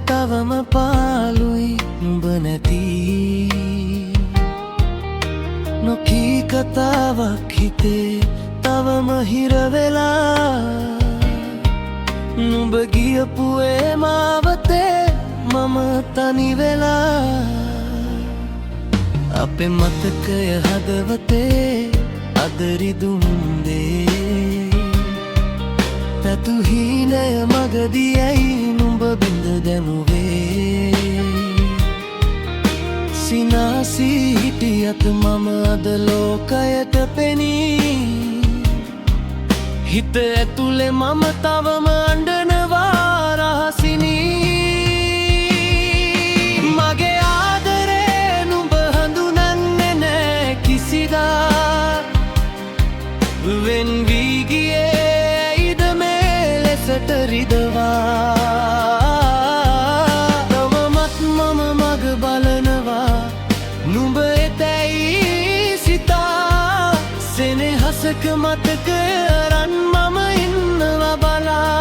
තවම පාළුයි නුඹ නැති නොකී කතාවක් හිතේ තවම හිරවෙලා නුඹ ගියපු ඒ මාවතේ මම තනි වෙලා අපේ මතකය හදවතේ අදරිදුම්දේ පැතුහීනය මගදී ඇයි නුඹ බිඳ දැමුවේ සිනාසී හිටියත් මම අද ලෝකයට පෙනී හිත ඇතුලේ මම තවම අඬනවා රහසිනී මගේ ආදරේ නුඹ හඳුනන්නේ නෑ කිසිදා වෙන් වී ගියේ ඉද මේ ලෙසට රිදවා තවමත් මම මග බලනවා නුඹ එතැයි සිතා සෙනෙහසක මතකය අරන් මම ඉන්නවා බලා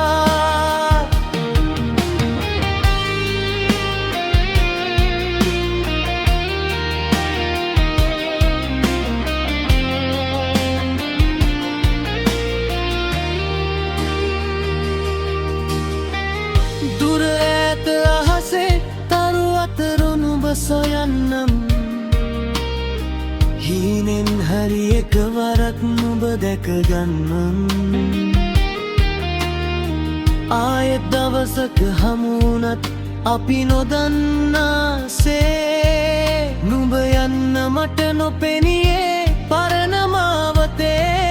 දුර ඈත අහසේ තරු අතර නුඹ සොයන්නම් හීනෙන් හරි එකවරක් නුඹ දැකගන්නම් ආයෙත් දවසක හමුවුණත් අපි නොදන්නාසේ නුඹ යන්න මට නොපෙනියේ පරණ මාවතේ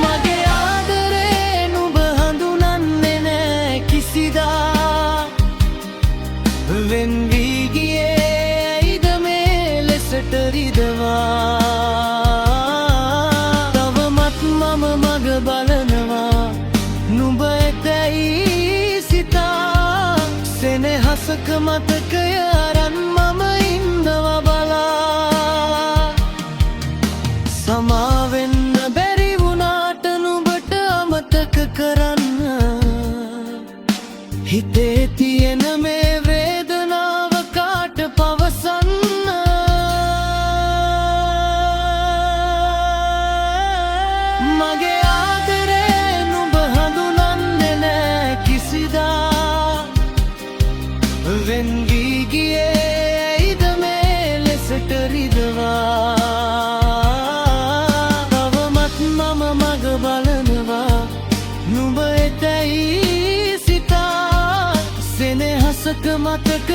මගේ ආදරේ නුඹ හඳුනන්නේ නෑ කිසිදා වෙන් වී ගියේ ඉද මේ ලෙසට රිදවා තවමත් මම මග බලනවා නුඹ එතැයි සිතා සෙනෙහසක මතකය අරන් මම ඉන්නවා බලා සමාවෙන්න බැරි වුණාට නුඹට අමතක කරන්න හිතේ තියෙන මේ වේදනාව කාට පවසන්න මගේ ආදරේ නුඹ හඳුනන්නේ නෑ කිසිදා වෙන් වී ගියේ ඉද මේ ලෙසට රිදවා තවමත් මම මග බලනවා නුඹ එතැයි සිතා සෙනෙහසක මතක